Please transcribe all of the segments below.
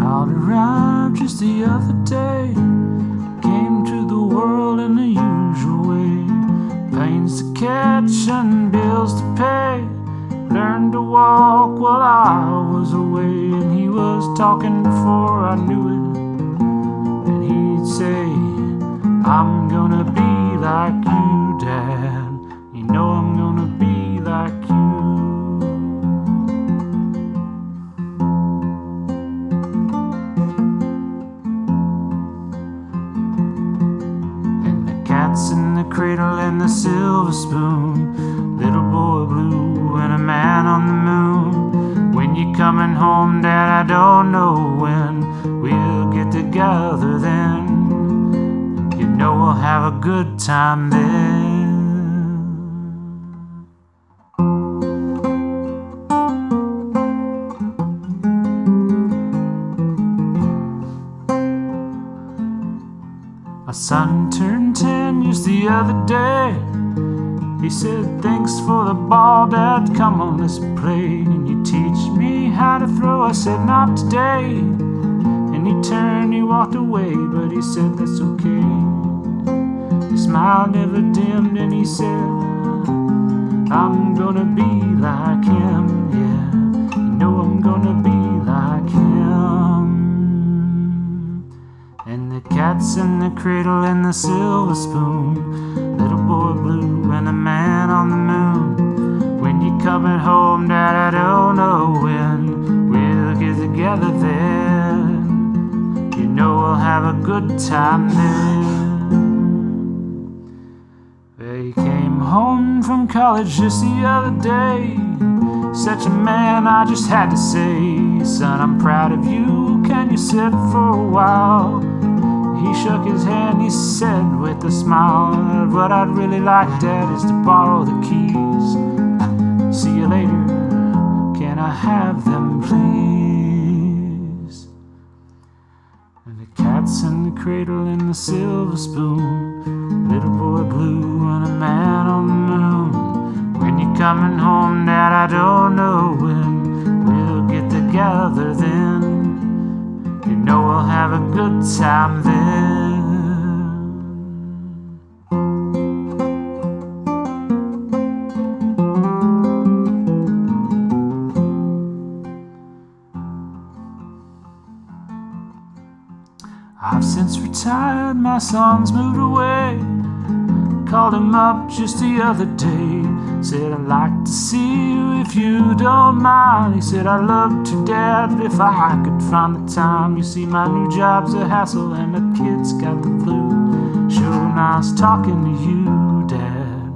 child arrived just the other day, came to the world in the usual way. Pains to catch and bills to pay. Learned to walk while I was away, and he was talking before I knew it. And he'd say, I'm gonna be like you, Dad. You know I'm gonna be like you. And the cat's in the cradle and the silver spoon, little boy blue and a man on the moon. When you coming home, Dad, I don't know when. We'll get together then. You know we'll have a good time then. My son turned 10 just the other day. He said, thanks for the ball, Dad, come on, let's play. And you teach me how to throw. I said, not today. And he turned, he walked away, but he said, that's okay. His smile never dimmed, and he said, I'm gonna be like him, yeah. You know I'm gonna be like him. And the cat's in the cradle and the silver spoon, little boy blue and a man on the moon. When you coming home, Dad, I don't know when. We'll get together then. You know we'll have a good time then. Well, he came home from college just the other day. Such a man, I just had to say, son, I'm proud of you. Can you sit for a while? He shook his hand, he said with a smile, what I'd really like, Dad, is to borrow the keys. See you later, can I have them, please? And the cat's in the cradle and the silver spoon, little boy blue and a man on the moon. When you coming home, Dad, I don't know when. We'll get together then. You know we'll have a good time then. I've since retired, my son's moved away. Called him up just the other day. Said, I'd like to see you if you don't mind. He said, I'd love to, Dad, if I could find the time. You see, my new job's a hassle and the kid's got the flu. Sure nice talking to you, Dad.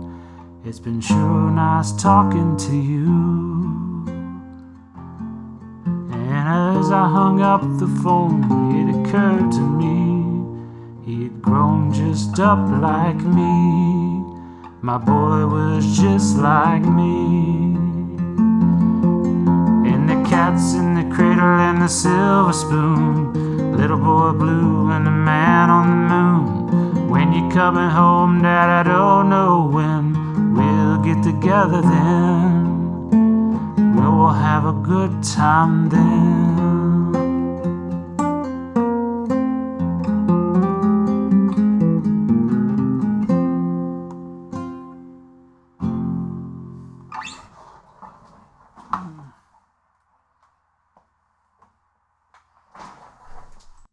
It's been sure nice talking to you. And as I hung up the phone, it occurred to me he had grown just up like me. My boy was just like me. And the cat's in the cradle and the silver spoon, little boy blue and the man on the moon. When you coming home, Dad, I don't know when. We'll get together then. We'll have a good time then.